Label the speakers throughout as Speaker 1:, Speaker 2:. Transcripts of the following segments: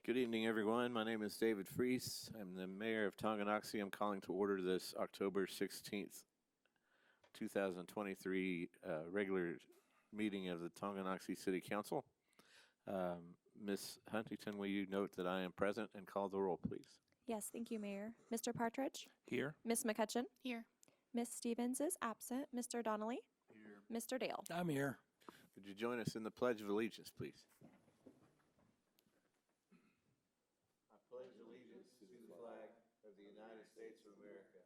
Speaker 1: Good evening, everyone. My name is David Freese. I'm the mayor of Tonganoxie. I'm calling to order this October 16th, 2023 regular meeting of the Tonganoxie City Council. Ms. Huntington, will you note that I am present and call the roll, please?
Speaker 2: Yes, thank you, Mayor. Mr. Partridge?
Speaker 3: Here.
Speaker 2: Ms. McCutcheon?
Speaker 4: Here.
Speaker 2: Ms. Stevens is absent. Mr. Donnelly?
Speaker 1: Here.
Speaker 2: Mr. Dale?
Speaker 3: I'm here.
Speaker 1: Would you join us in the Pledge of Allegiance, please? I pledge allegiance to the flag of the United States of America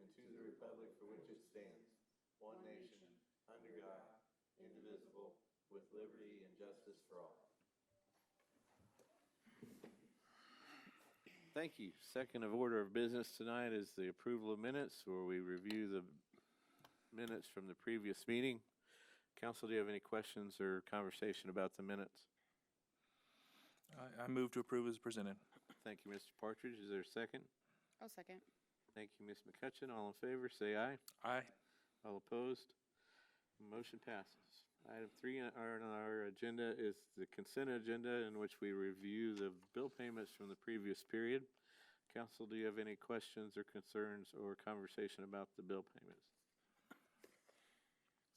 Speaker 1: and to the republic for which it stands, one nation, under God, indivisible, with liberty and justice for all. Thank you. Second of order of business tonight is the approval of minutes, where we review the minutes from the previous meeting. Council, do you have any questions or conversation about the minutes?
Speaker 3: I move to approve as presented.
Speaker 1: Thank you, Mr. Partridge. Is there a second?
Speaker 4: I'll second.
Speaker 1: Thank you, Ms. McCutcheon. All in favor, say aye.
Speaker 3: Aye.
Speaker 1: All opposed? Motion passes. Item 3 on our agenda is the consent agenda, in which we review the bill payments from the previous period. Council, do you have any questions or concerns or conversation about the bill payments?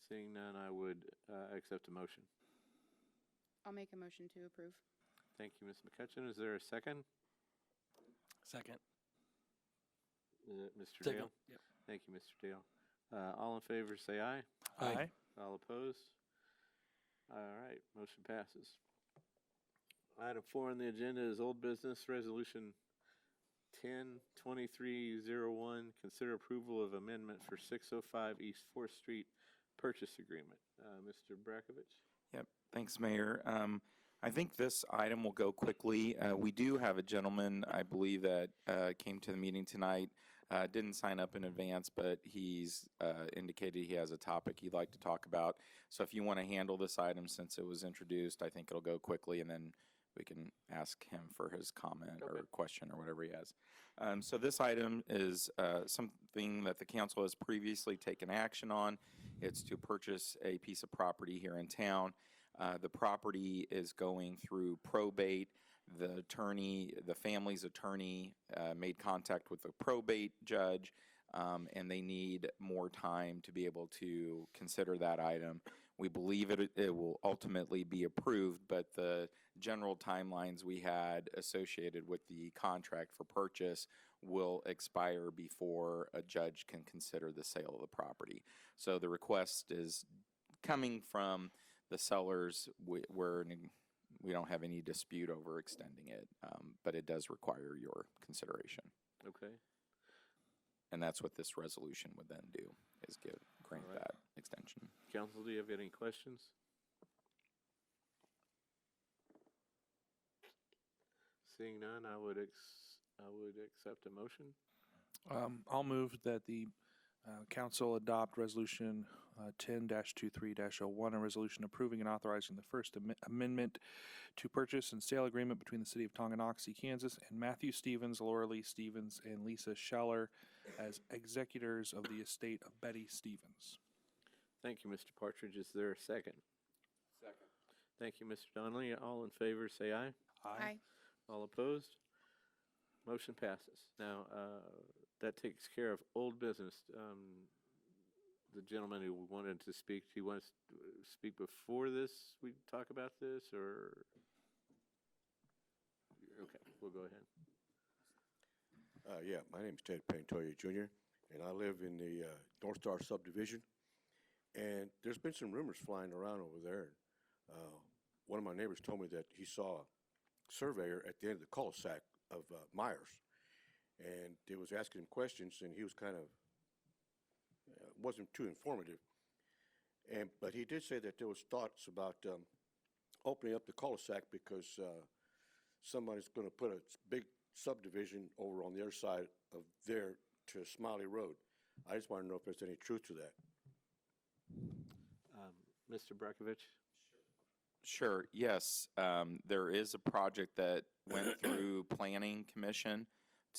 Speaker 1: Seeing none, I would accept a motion.
Speaker 4: I'll make a motion to approve.
Speaker 1: Thank you, Ms. McCutcheon. Is there a second?
Speaker 3: Second.
Speaker 1: Mr.
Speaker 3: Second.
Speaker 1: Dale?
Speaker 3: Yep.
Speaker 1: Thank you, Mr. Dale. All in favor, say aye.
Speaker 3: Aye.
Speaker 1: All opposed? All right, motion passes. Item 4 on the agenda is old business resolution 10-2301. Consider approval of amendment for 605 East 4th Street purchase agreement. Mr. Brakovich?
Speaker 5: Yep, thanks, Mayor. I think this item will go quickly. We do have a gentleman, I believe, that came to the meeting tonight. Didn't sign up in advance, but he's indicated he has a topic he'd like to talk about. So if you want to handle this item since it was introduced, I think it'll go quickly, and then we can ask him for his comment or question or whatever he has. So this item is something that the council has previously taken action on. It's to purchase a piece of property here in town. The property is going through probate. The attorney, the family's attorney, made contact with the probate judge, and they need more time to be able to consider that item. We believe it will ultimately be approved, but the general timelines we had associated with the contract for purchase will expire before a judge can consider the sale of the property. So the request is coming from the sellers. We don't have any dispute over extending it, but it does require your consideration.
Speaker 1: Okay.
Speaker 5: And that's what this resolution would then do, is grant
Speaker 1: All right.
Speaker 5: that extension.
Speaker 1: Council, do you have any questions? Seeing none, I would accept a motion.
Speaker 3: I'll move that the council adopt resolution 10-23-01, a resolution approving and authorizing the first amendment to purchase and sale agreement between the city of Tonganoxie, Kansas, and Matthew Stevens, Laura Lee Stevens, and Lisa Scheller as executors of the estate of Betty Stevens.
Speaker 1: Thank you, Mr. Partridge. Is there a second?
Speaker 3: Second.
Speaker 1: Thank you, Mr. Donnelly. All in favor, say aye.
Speaker 4: Aye.
Speaker 1: All opposed? Motion passes. Now, that takes care of old business. The gentleman who wanted to speak, he wants to speak before this, we talk about this, or? Okay, we'll go ahead.
Speaker 6: Yeah, my name is Ted Pantoya Jr., and I live in the North Star subdivision. And there's been some rumors flying around over there. One of my neighbors told me that he saw a surveyor at the end of the cul-de-sac of Myers, and they was asking him questions, and he was kind of wasn't too informative. But he did say that there was thoughts about opening up the cul-de-sac because somebody's going to put a big subdivision over on the other side of there to Smiley Road. I just want to know if there's any truth to that.
Speaker 1: Mr. Brakovich?
Speaker 5: Sure, yes. There is a project that went through Planning Commission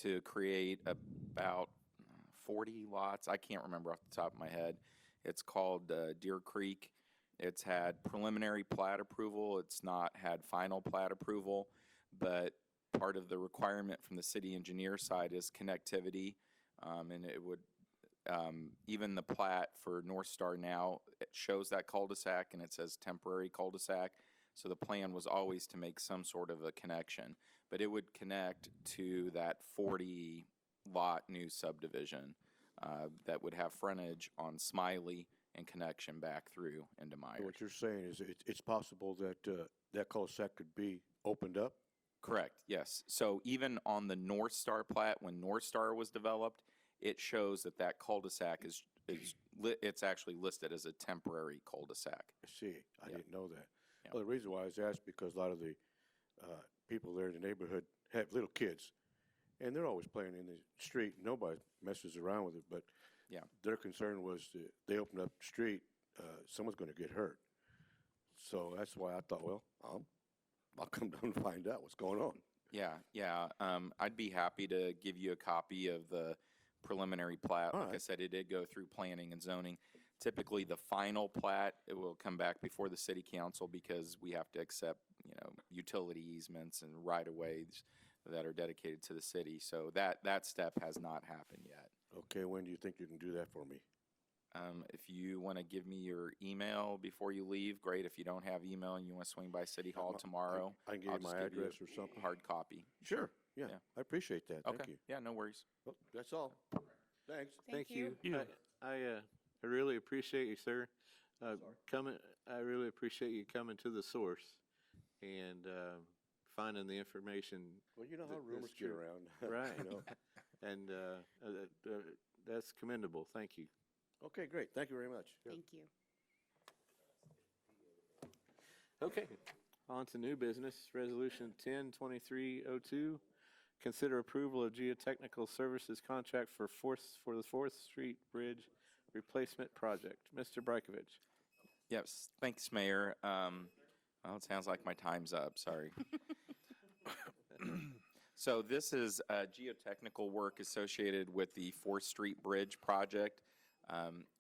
Speaker 5: to create about 40 lots. I can't remember off the top of my head. It's called Deer Creek. It's had preliminary plat approval. It's not had final plat approval, but part of the requirement from the city engineer side is connectivity, and it would, even the plat for North Star now, it shows that cul-de-sac and it says temporary cul-de-sac. So the plan was always to make some sort of a connection, but it would connect to that 40-lot new subdivision that would have frontage on Smiley and connection back through into
Speaker 6: So
Speaker 5: Myers.
Speaker 6: what you're saying is it's possible that that cul-de-sac could be opened up?
Speaker 5: Correct, yes. So even on the North Star plat, when North Star was developed, it shows that that cul-de-sac it's actually listed as a temporary cul-de-sac.
Speaker 6: I see. I
Speaker 5: Yeah.
Speaker 6: didn't know that.
Speaker 5: Yeah.
Speaker 6: Well, the reason why I was asked because a lot of the people there in the neighborhood have little kids, and they're always playing in the street. Nobody messes around with it, but
Speaker 5: Yeah.
Speaker 6: their concern was that they open up the street, someone's going to get hurt. So that's why I thought, well, I'll come down and find out what's going on.
Speaker 5: Yeah. I'd be happy to give you a copy of the preliminary plat.
Speaker 6: All
Speaker 5: Like I
Speaker 6: right.
Speaker 5: said, it did go through planning and zoning. Typically, the final plat, it will come back before the city council because we have to accept, utility easements and right-of-ways that are dedicated to the city. So that step has not happened yet.
Speaker 6: Okay, when do you think you can do that for me?
Speaker 5: If you want to give me your email before you leave, great. If you don't have email and you want to swing by City Hall tomorrow,
Speaker 6: I can give
Speaker 5: I'll
Speaker 6: you my
Speaker 5: just give you
Speaker 6: address or something.
Speaker 5: a hard copy.
Speaker 6: Sure. Yeah,
Speaker 5: Yeah.
Speaker 6: I appreciate that.
Speaker 5: Okay.
Speaker 6: Thank you.
Speaker 5: Yeah, no worries.
Speaker 6: Well, that's all. Thanks.
Speaker 4: Thank you.
Speaker 1: I really appreciate you, sir, coming. I really appreciate you coming to the source and finding the information.
Speaker 6: Well, you know how
Speaker 1: That's
Speaker 6: rumors get
Speaker 1: true.
Speaker 6: around.
Speaker 1: Right.
Speaker 6: You know?
Speaker 1: And that's commendable. Thank you.
Speaker 6: Okay, great. Thank you very much.
Speaker 4: Thank you.
Speaker 1: Okay, on to new business, Resolution 102302. Consider approval of geotechnical services contract for the Fourth Street Bridge Replacement Project. Mr. Brajkovic.
Speaker 5: Yes, thanks, Mayor. Well, it sounds like my time's up, sorry. So this is geotechnical work associated with the 4th Street Bridge project.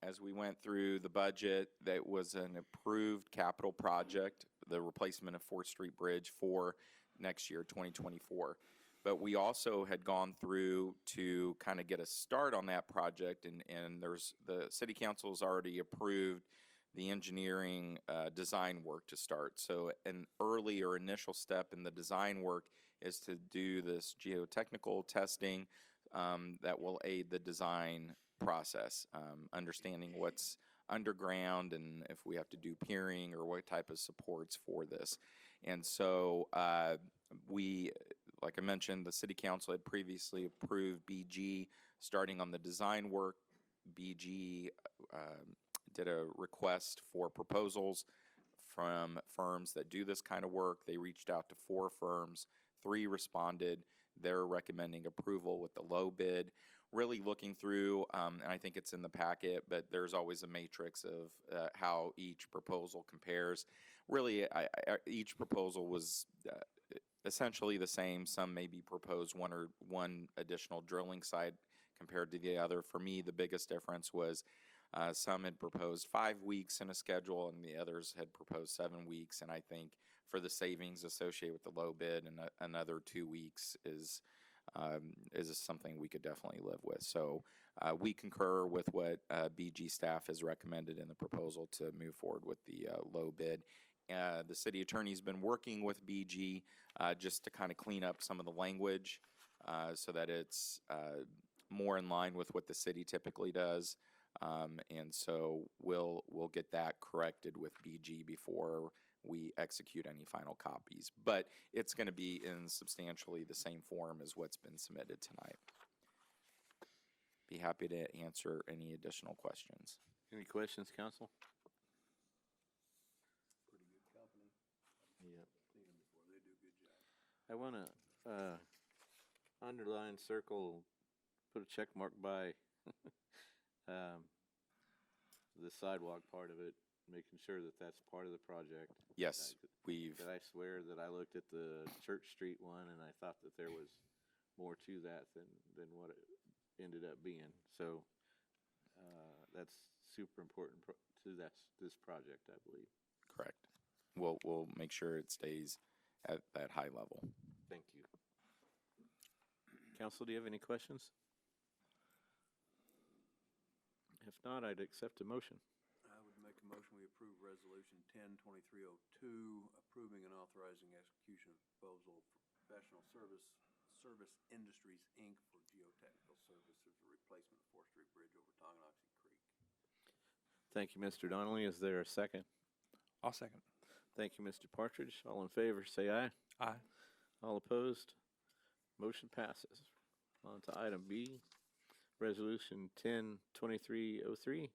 Speaker 5: As we went through the budget, that was an approved capital project, the replacement of 4th Street Bridge for next year, 2024. But we also had gone through to kind of get a start on that project, and the city council's already approved the engineering design work to start. So an early or initial step in the design work is to do this geotechnical testing that will aid the design process, understanding what's underground and if we have to do piering or what type of supports for this. And so like I mentioned, the city council had previously approved BG starting on the design work. BG did a request for proposals from firms that do this kind of work. They reached out to 4 firms, 3 responded. They're recommending approval with the low bid. Really looking through, and I think it's in the packet, but there's always a matrix of how each proposal compares. Really, each proposal was essentially the same. Some maybe proposed one additional drilling site compared to the other. For me, the biggest difference was some had proposed 5 weeks in a schedule, and the others had proposed 7 weeks. And I think for the savings associated with the low bid, and another 2 weeks is something we could definitely live with. So we concur with what BG staff has recommended in the proposal to move forward with the low bid. The city attorney's been working with BG just to kind of clean up some of the language so that it's more in line with what the city typically does. And so we'll get that corrected with BG before we execute any final copies. But it's going to be in substantially the same form as what's been submitted tonight. Be happy to answer any additional questions.
Speaker 1: Any questions, council? I want to underline, circle, put a check mark by the sidewalk part of it, making sure that that's part of the project.
Speaker 5: Yes,
Speaker 1: That I swear that I looked at the Church Street one and I thought that there was more to that than what it ended up being. So that's super important to this project, I believe.
Speaker 5: correct. We'll make sure it stays at that high level.
Speaker 1: Thank you. Council, do you have any questions? If not, I'd accept a motion.
Speaker 7: I would make a motion, we approve Resolution 10-2302, approving and authorizing execution of proposal for professional service industries, Inc. for geotechnical services for replacement of 4th Street Bridge over Tonganoxie Creek.
Speaker 1: Thank you, Mr. Donnelly. Is there a second?
Speaker 3: I'll second.
Speaker 1: Thank you, Mr. Partridge. All in favor, say aye.
Speaker 3: Aye.
Speaker 1: All opposed? Motion passes. On to item B, Resolution 10-2303,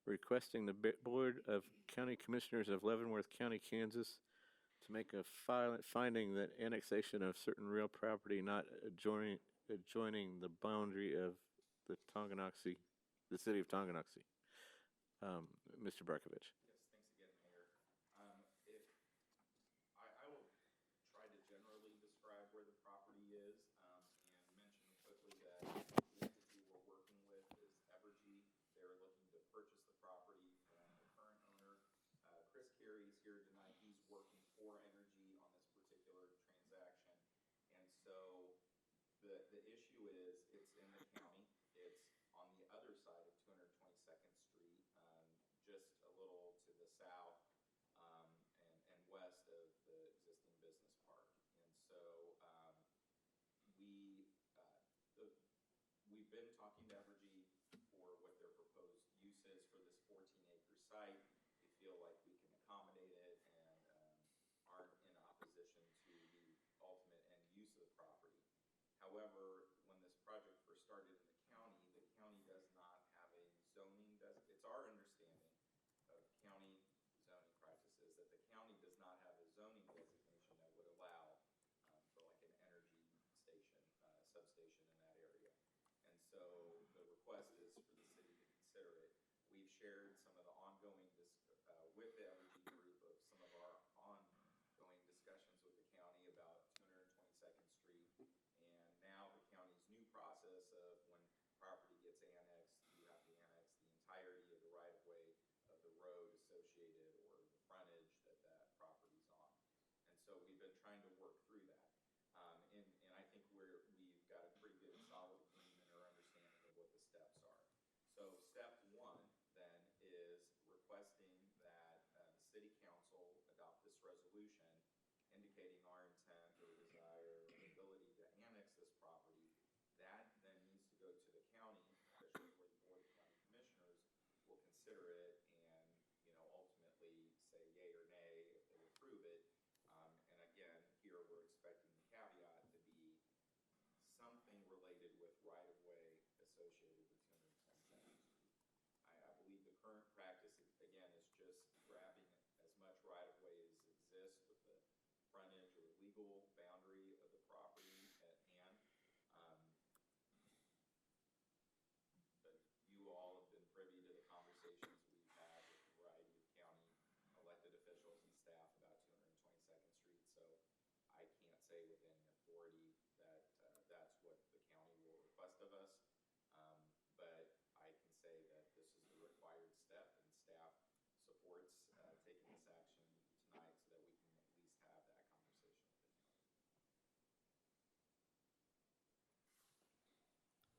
Speaker 1: requesting the Board of County Commissioners of Leavenworth County, Kansas, to make a finding that annexation of certain real property not adjoining the boundary of the Tonganoxie, the city of Tonganoxie. Mr. Barkovich.
Speaker 5: Yes, thanks again, Mayor. If I will try to generally describe where the property is and mention quickly that the entity we're working with is Evergy. They're looking to purchase the property from the current owner. Chris Carey is here tonight. He's working for Energy on this particular transaction. And so the issue is it's in the county. It's on the other side of 222nd Street, just a little to the south and west of the existing business park. And so we've been talking to Evergy for what their proposed use is for this 14-acre site. We feel like we can accommodate it and aren't in opposition to the ultimate end use of the property. However, when this project first started in the county does not have a zoning. It's our understanding of county zoning practices that the county does not have a zoning designation that would allow for like an energy station, substation in that area. And so the request is for the city to consider it. We've shared some of the ongoing with the Evergy group of some of our ongoing discussions with the county about 222nd Street. And now the county's new process of when property gets annexed, you have to annex the entirety of the right-of-way of the road associated or the frontage that that property's on. And so we've been trying to work through that. And I think we've got a pretty good solid agreement or understanding of what the steps are. So step one then is requesting that the city council adopt this resolution indicating our intent or desire or ability to annex this property. That then needs to go to the county, especially where the Board of County Commissioners will consider it and, ultimately say yay or nay if they approve it. And again, here we're expecting the caveat to be something related with right-of-way associated with 222nd Street. I believe the current practice, again, is just grabbing as much right-of-way as exists with the frontage or legal boundary of the property at hand. But you all have been privy to the conversations we've had with a variety of county elected officials and staff about 222nd Street. So I can't say with any authority that that's what the county will request of us. But I can say that this is the required step, and staff supports taking this action tonight so that we can at least have that conversation with the county.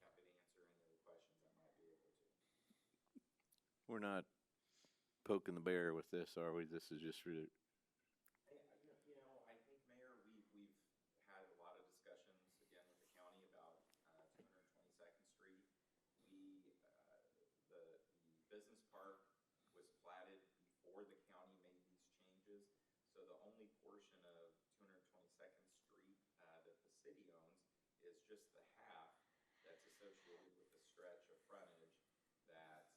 Speaker 5: Happy to answer any other questions I might be able to.
Speaker 1: We're not poking the bear with this, are we? This is just really,
Speaker 5: I think, Mayor, we've had a lot of discussions, again, with the county about 222nd Street. The business park was platted before the county made these changes. So the only portion of 222nd Street that the city owns is just the half that's associated with the stretch of frontage that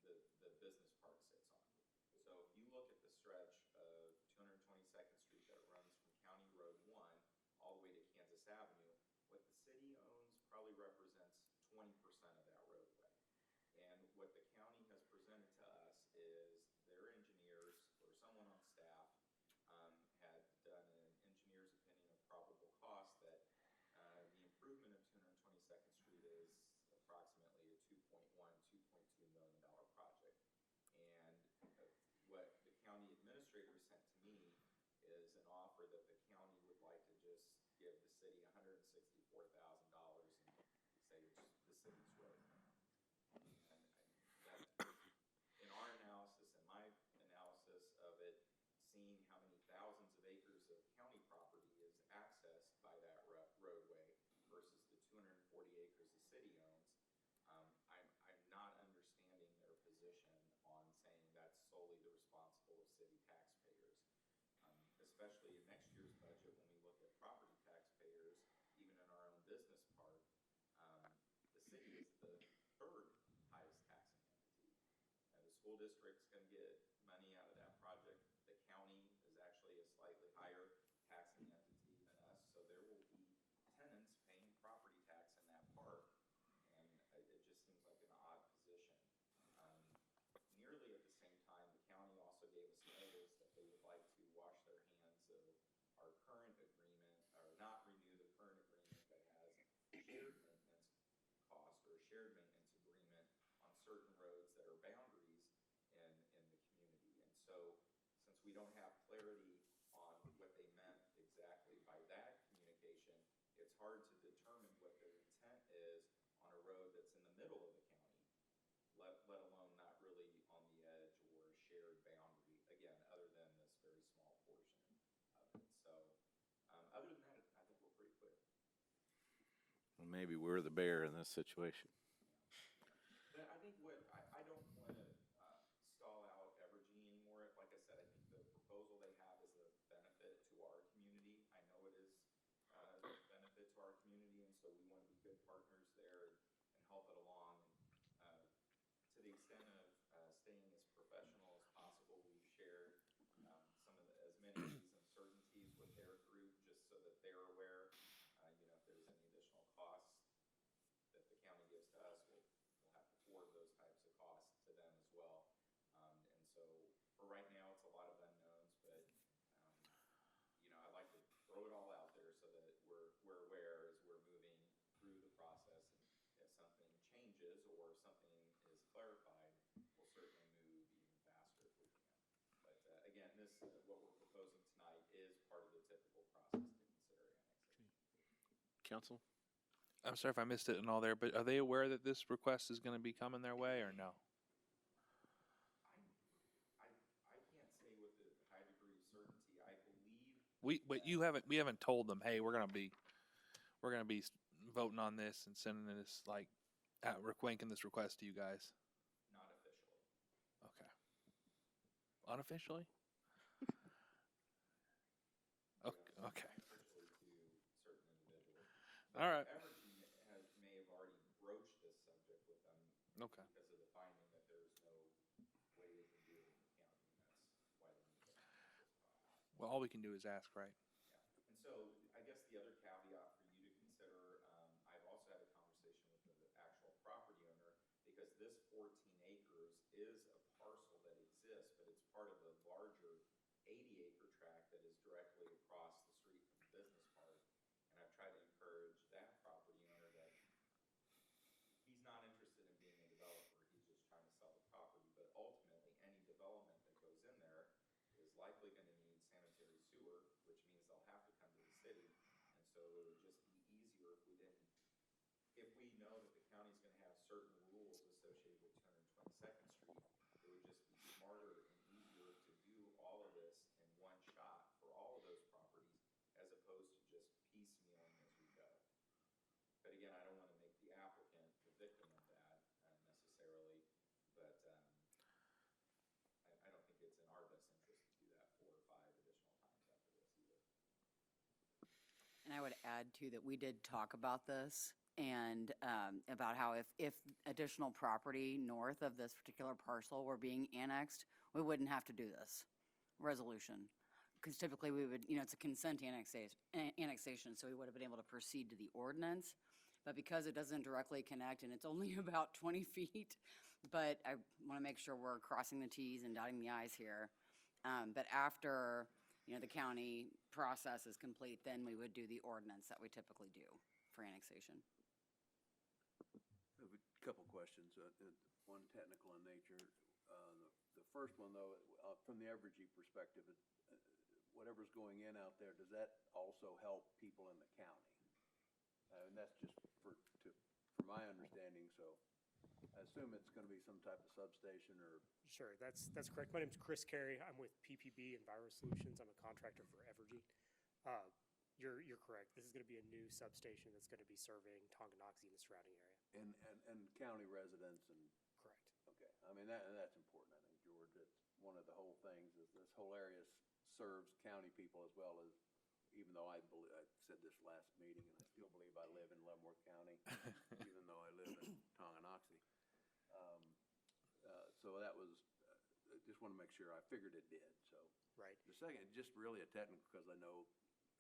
Speaker 5: the business park sits on. So if you look at the stretch of 222nd Street that runs from County Road 1 all the way to Kansas Avenue, what the city owns probably represents 20% of that roadway. And what the county has presented to us is their engineers or someone on staff had done an engineer's opinion of probable cost that the improvement of 222nd Street is approximately a $2.2 million project. And what the county administrator sent to me is an offer that the county would like to just give the city $164,000 and say it's the city's road. And that, in our analysis, in my analysis of it, seeing how many thousands of acres of county property is accessed by that roadway versus the 240 acres the city owns, I'm not understanding their position on saying that's solely the responsible of city taxpayers. Especially in next year's budget, when we look at property taxpayers, even in our own business park, the city is the third highest taxing entity. The school district's going to get money out of that project. The county is actually a slightly higher taxing entity than us, so there will be tenants paying property tax in that park, and it just seems like an odd position. Nearly at the same time, the county also gave us notice that they would like to wash their hands of our current agreement, or not renew the current agreement that has shared maintenance cost or a shared maintenance agreement on certain roads that are boundaries in the community. And so, since we don't have clarity on what they meant exactly by that communication, it's hard to determine what their intent is on a road that's in the middle of the county, let alone not really on the edge or a shared boundary, again, other than this very small portion of it. So, other than that, I think we're pretty clear.
Speaker 1: Well, maybe we're the bear in this situation.
Speaker 5: But I think I don't want to stall out Evergy anymore. Like I said, I think the proposal they have is a benefit to our community. I know it is a benefit to our community, and so we want to be good partners there and help it along. To the extent of staying as professional as possible, we've shared as many of these uncertainties with their group, just so that they're aware. If there's any additional costs that the county gives to us, we'll have to forward those types of costs to them as well. And so for right now, it's a lot of unknowns, but I'd like to throw it all out there so that we're aware as we're moving through the process. And if something changes or something is clarified, we'll certainly move even faster if we can. But again, what we're proposing tonight is part of the typical process to consider annexation.
Speaker 1: Council?
Speaker 3: I'm sorry if I missed it and all there, but are they aware that this request is going to be coming their way or no?
Speaker 5: I can't say with a high degree of certainty. I believe
Speaker 3: But we haven't told them, hey, we're gonna be voting on this and sending this requanking this request to you guys.
Speaker 5: not officially.
Speaker 3: Okay. Unofficially? Okay.
Speaker 5: Unofficially to certain individuals.
Speaker 3: All right.
Speaker 5: Evergy may have already broached this subject with them
Speaker 3: Okay.
Speaker 5: because of the finding that there's no way they can do it in the county, and that's why they need to access this process.
Speaker 3: Well, all we can do is ask, right?
Speaker 5: Yeah. And so I guess the other caveat for you to consider, I've also had a conversation with the actual property owner, because this 14 acres is a parcel that exists, but it's part of a larger 80-acre tract that is directly across the street from the business park. And I've tried to encourage that property owner that he's not interested in being a developer. He's just trying to sell the property. But ultimately, any development that goes in there is likely going to need sanitary sewer, which means they'll have to come to the city. And so it would just be easier if we know that the county's going to have certain rules associated with 222nd Street, it would just be smarter and easier to do all of this in one shot for all of those properties, as opposed to just piecemealing as we go. But again, I don't want to make the applicant the victim of that necessarily, but I don't think it's in our best interest to do that 4 or 5 additional times after this either.
Speaker 8: And I would add too that we did talk about this and about how if additional property north of this particular parcel were being annexed, we wouldn't have to do this resolution. Because typically we would, it's a consent annexation, so we would have been able to proceed to the ordinance. But because it doesn't directly connect and it's only about 20 feet, but I want to make sure we're crossing the T's and dotting the I's here. But after, the county process is complete, then we would do the ordinance that we typically do for annexation.
Speaker 7: I have a couple questions, one technical in nature. The first one, though, from the Evergy perspective, whatever's going in out there, does that also help people in the county? And that's just for my understanding, so I assume it's gonna be some type of substation or,
Speaker 9: Sure, that's correct. My name's Chris Carey. I'm with PPB Enviro Solutions. I'm a contractor for Evergy. You're correct. This is going to be a new substation that's going to be serving Tonganoxie and the surrounding area.
Speaker 7: and county residents and,
Speaker 9: Correct.
Speaker 7: okay. I mean, that's important, I think, George. That's one of the whole things is this whole area serves county people as well as, even though I said this last meeting, and I still believe I live in Leavenworth County, even though I live in Tonganoxie. So that was, I just want to make sure. I figured it did, so.
Speaker 9: Right.
Speaker 7: The second, just really a technical, because I know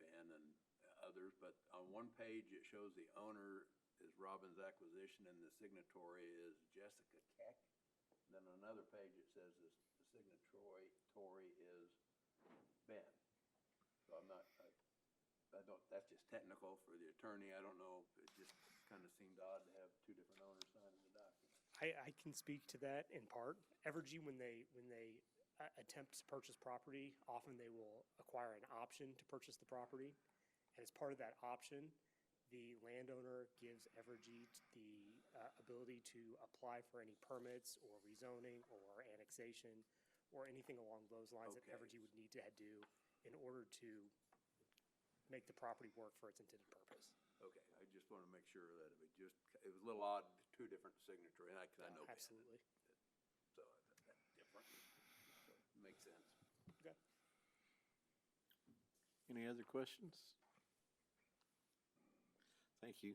Speaker 7: Ben and others, but on one page it shows the owner is Robbins Acquisition and the signatory is Jessica Keck. And then on another page it says the signatory is Ben. So I'm not, I don't, that's just technical for the attorney. I don't know, it just kind of seemed odd to have two different owners signing the document.
Speaker 9: I can speak to that in part. Evergy, when they attempt to purchase property, often they will acquire an option to purchase the property. And as part of that option, the landowner gives Evergy the ability to apply for any permits or rezoning or annexation or anything along those lines that
Speaker 7: Okay.
Speaker 9: Evergy would need to do in order to make the property work for its intended purpose.
Speaker 7: Okay, I just want to make sure that it was a little odd, two different signatories, and I know Ben.
Speaker 9: Absolutely.
Speaker 7: So that's different, so it makes sense.
Speaker 9: Okay.
Speaker 1: Any other questions? Thank you.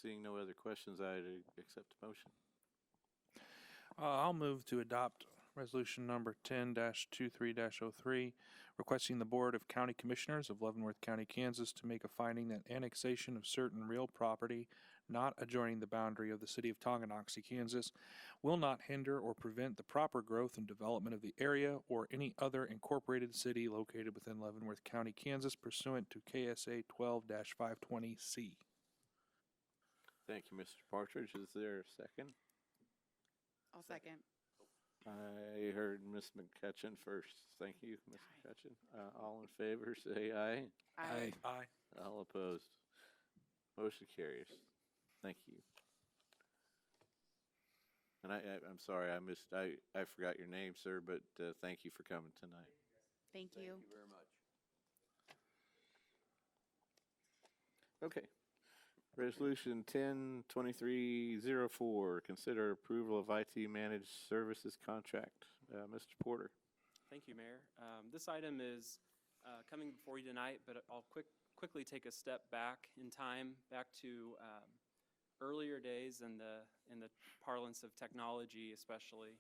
Speaker 1: Seeing no other questions, I'd accept the motion.
Speaker 3: I'll move to adopt resolution number 10-23-03, requesting the Board of County Commissioners of Leavenworth County, Kansas to make a finding that annexation of certain real property not adjoining the boundary of the city of Tonganoxie, Kansas, will not hinder or prevent the proper growth and development of the area or any other incorporated city located within Leavenworth County, Kansas pursuant to KSA 12-520C.
Speaker 1: Thank you, Mr. Partridge. Is there a second?
Speaker 4: I'll second.
Speaker 1: I heard Ms. McCutcheon first. Thank you, Ms. McCutcheon. All in favor, say aye.
Speaker 4: Aye.
Speaker 3: Aye.
Speaker 1: All opposed. Motion carries. Thank you. And I'm sorry, I forgot your name, sir, but thank you for coming tonight.
Speaker 4: Thank you.
Speaker 7: Thank you very much.
Speaker 1: Okay. Resolution 10-2304, consider approval of IT managed services contract. Mr. Porter.
Speaker 10: Thank you, Mayor. This item is coming before you tonight, but I'll quickly take a step back in time, back to earlier days in the parlance of technology, especially.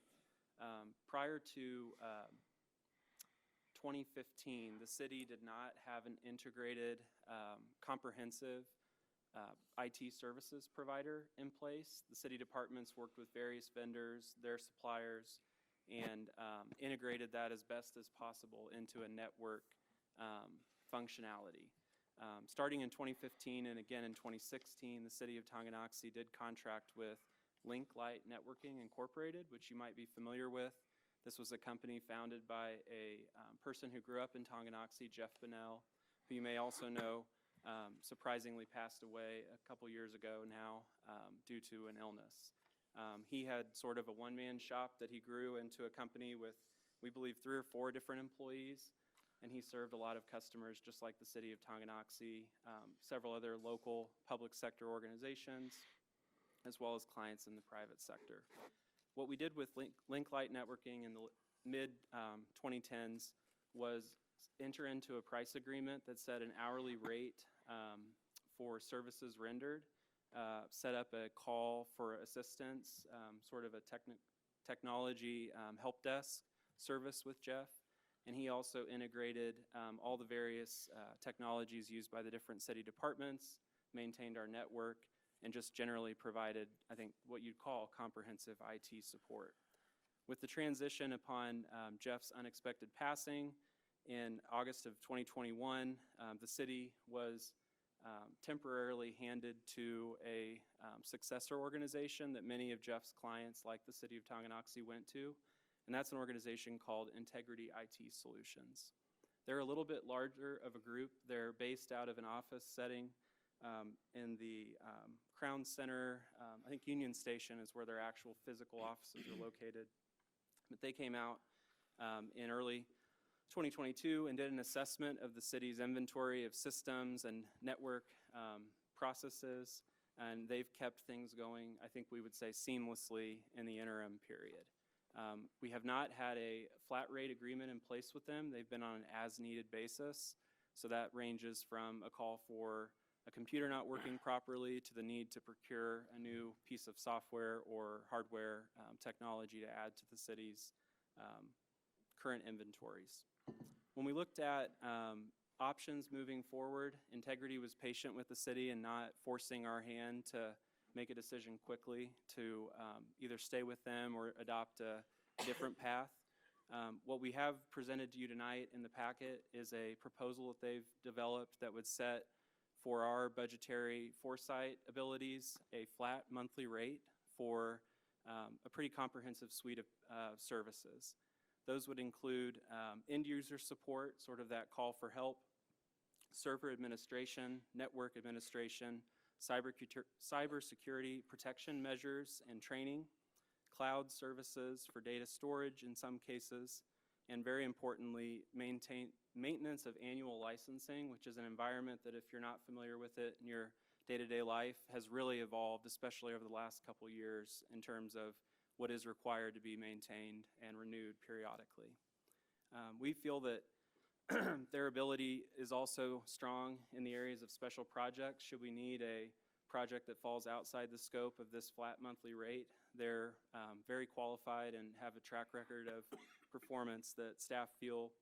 Speaker 10: Prior to 2015, the city did not have an integrated, comprehensive IT services provider in place. The city departments worked with various vendors, their suppliers, and integrated that as best as possible into a network functionality. Starting in 2015 and again in 2016, the city of Tonganoxie did contract with Linklight Networking Incorporated, which you might be familiar with. This was a company founded by a person who grew up in Tonganoxie, Jeff Bunnell, who you may also know surprisingly passed away a couple years ago now due to an illness. He had sort of a one-man shop that he grew into a company with, we believe, 3 or 4 different employees, and he served a lot of customers just like the city of Tonganoxie, several other local public sector organizations, as well as clients in the private sector. What we did with Linklight Networking in the mid-2010s was enter into a price agreement that set an hourly rate for services rendered, set up a call for assistance, sort of a technology help desk service with Jeff, and he also integrated all the various technologies used by the different city departments, maintained our network, and just generally provided, I think, what you'd call comprehensive IT support. With the transition upon Jeff's unexpected passing in August of 2021, the city was temporarily handed to a successor organization that many of Jeff's clients, like the city of Tonganoxie, went to, and that's an organization called Integrity IT Solutions. They're a little bit larger of a group. They're based out of an office setting in the Crown Center. I think Union Station is where their actual physical offices are located. But they came out in early 2022 and did an assessment of the city's inventory of systems and network processes, and they've kept things going, I think we would say, seamlessly in the interim period. We have not had a flat rate agreement in place with them. They've been on an as-needed basis, so that ranges from a call for a computer not working properly to the need to procure a new piece of software or hardware technology to add to the city's current inventories. When we looked at options moving forward, Integrity was patient with the city and not forcing our hand to make a decision quickly to either stay with them or adopt a different path. What we have presented to you tonight in the packet is a proposal that they've developed that would set, for our budgetary foresight abilities, a flat monthly rate for a pretty comprehensive suite of services. Those would include end-user support, sort of that call for help, server administration, network administration, cybersecurity protection measures and training, cloud services for data storage in some cases, and very importantly, maintenance of annual licensing, which is an environment that, if you're not familiar with it in your day-to-day life, has really evolved, especially over the last couple years, in terms of what is required to be maintained and renewed periodically. We feel that their ability is also strong in the areas of special projects. Should we need a project that falls outside the scope of this flat monthly rate, they're very qualified and have a track record of performance that staff feel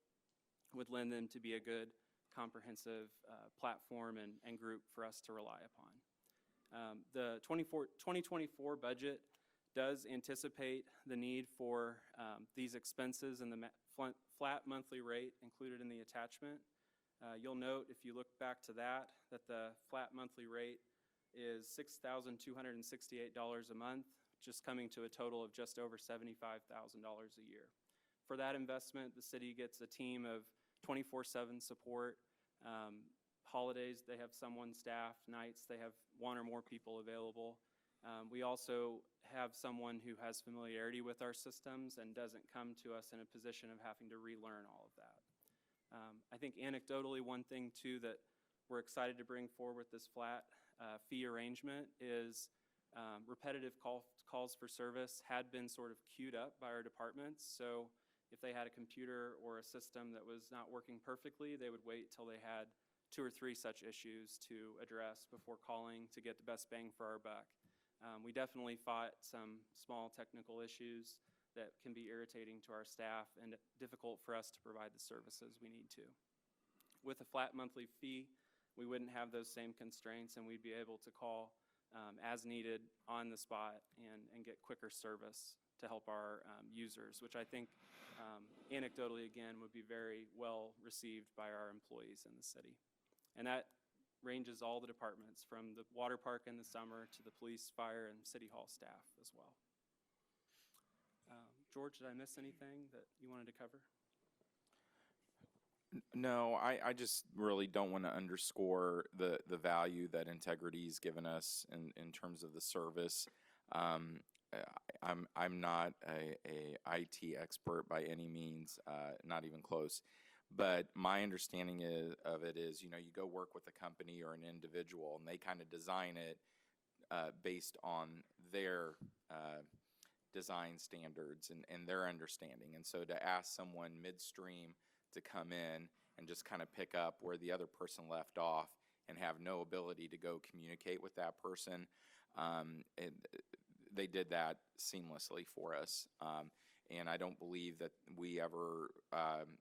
Speaker 10: would lend them to be a good comprehensive platform and group for us to rely upon. The 2024 budget does anticipate the need for these expenses and the flat monthly rate included in the attachment. You'll note, if you look back to that the flat monthly rate is $6,268 a month, just coming to a total of just over $75,000 a year. For that investment, the city gets a team of 24/7 support. Holidays, they have someone staffed. Nights, they have one or more people available. We also have someone who has familiarity with our systems and doesn't come to us in a position of having to relearn all of that. I think anecdotally, one thing too that we're excited to bring forward with this flat fee arrangement is repetitive calls for service had been sort of queued up by our departments. So if they had a computer or a system that was not working perfectly, they would wait till they had 2 or 3 such issues to address before calling to get the best bang for our buck. We definitely fought some small technical issues that can be irritating to our staff and difficult for us to provide the services we need to. With a flat monthly fee, we wouldn't have those same constraints, and we'd be able to call as needed on the spot and get quicker service to help our users, which I think anecdotally, again, would be very well received by our employees in the city. And that ranges all the departments, from the water park in the summer to the police, fire, and city hall staff as well. George, did I miss anything that you wanted to cover?
Speaker 5: No, I just really don't want to underscore the value that Integrity's given us in terms of the service. I'm not a IT expert by any means, not even close. But my understanding of it is, you go work with a company or an individual, and they kind of design it based on their design standards and their understanding. And so to ask someone midstream to come in and just kind of pick up where the other person left off and have no ability to go communicate with that person, they did that seamlessly for us. And I don't believe that we ever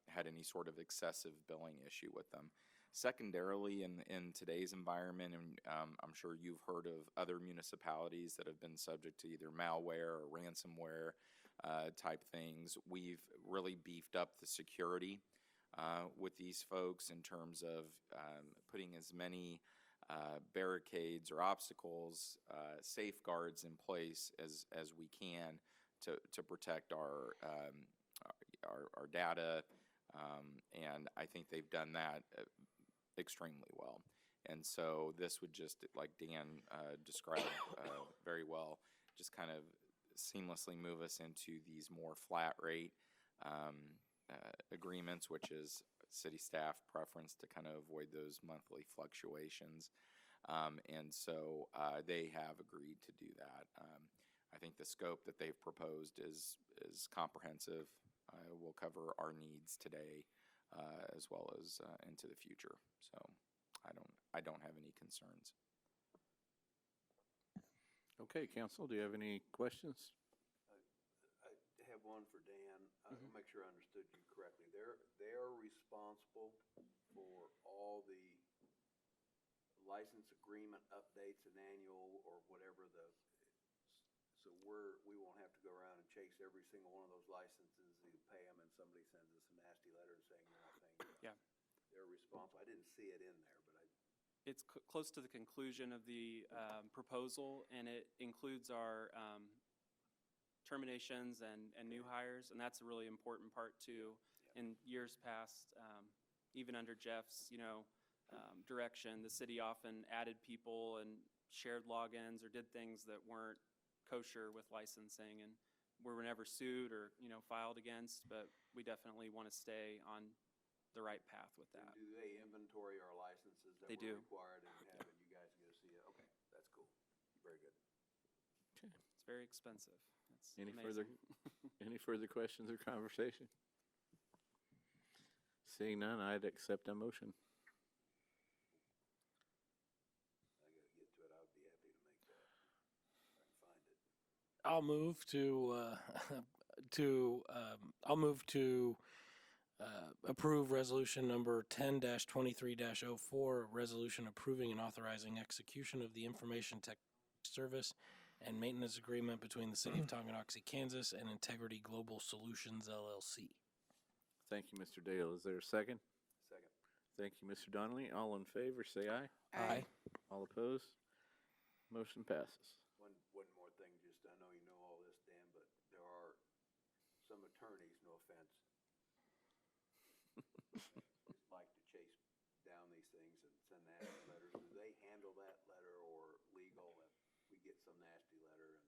Speaker 5: had any sort of excessive billing issue with them. Secondarily, in today's environment, and I'm sure you've heard of other municipalities that have been subject to either malware or ransomware type things, we've really beefed up the security with these folks in terms of putting as many barricades or obstacles, safeguards in place as we can to protect our our data, and I think they've done that extremely well. And so this would just, like Dan described very well, just kind of seamlessly move us into these more flat rate agreements, which is city staff preference to kind of avoid those monthly fluctuations. And so they have agreed to do that. I think the scope that they've proposed is comprehensive. Will cover our needs today as well as into the future. So I don't have any concerns.
Speaker 1: Okay, council, do you have any questions?
Speaker 7: I have one for Dan. I'll make sure I understood you correctly. They're responsible for all the license agreement updates and annual or whatever so we won't have to go around and chase every single one of those licenses and pay them, and somebody sends us a nasty letter saying you're not paying.
Speaker 10: Yeah.
Speaker 7: They're responsible. I didn't see it in there, but
Speaker 10: It's close to the conclusion of the proposal, and it includes our terminations and new hires, and that's a really important part too. In years past, even under Jeff's, direction, the city often added people and shared logins or did things that weren't kosher with licensing, and we were never sued or filed against, but we definitely want to stay on the right path with that.
Speaker 7: do they inventory our licenses that
Speaker 10: They
Speaker 7: we're
Speaker 10: do.
Speaker 7: required and have, and you guys go see it? Okay, that's cool. Very good.
Speaker 10: It's very expensive. It's
Speaker 1: Any
Speaker 10: amazing.
Speaker 1: any further questions or conversation? Seeing none, I'd accept a motion.
Speaker 7: I gotta get to it. I would be happy to make that. If I can find it.
Speaker 11: I'll move to approve resolution number 10-23-04, resolution approving and authorizing execution of the information tech service and maintenance agreement between the city of Tonganoxie, Kansas and Integrity Global Solutions LLC.
Speaker 1: Thank you, Mr. Dale. Is there a second?
Speaker 7: Second.
Speaker 1: Thank you, Mr. Donnelly. All in favor, say aye.
Speaker 11: Aye.
Speaker 1: All opposed? Motion passes.
Speaker 7: One more thing, just, I know you know all this, Dan, but there are some attorneys, no offense, just like to chase down these things and send nasty letters. Do they handle that letter or legal if we get some nasty letter? And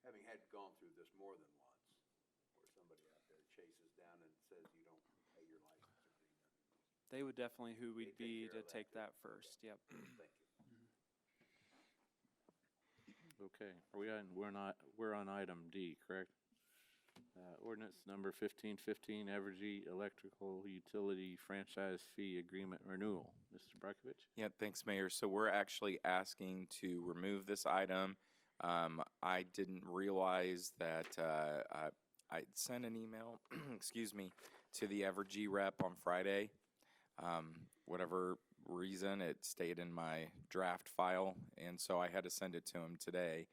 Speaker 7: having gone through this more than once, where somebody out there chases down and says you don't pay your license agreement.
Speaker 10: They would definitely who we'd
Speaker 7: They
Speaker 10: be
Speaker 7: take care
Speaker 10: to
Speaker 7: of that
Speaker 10: take
Speaker 7: too.
Speaker 10: that first. Yep.
Speaker 7: Thank you.
Speaker 1: Okay, we're on item D, correct? Ordinance number 1515, Evergy Electrical Utility Franchise Fee Agreement Renewal. Mr. Brockovich?
Speaker 5: Yeah, thanks, Mayor. So we're actually asking to remove this item. I didn't realize that I sent an email, excuse me, to the Evergy rep on Friday. Whatever reason, it stayed in my draft file, and so I had to send it to him today.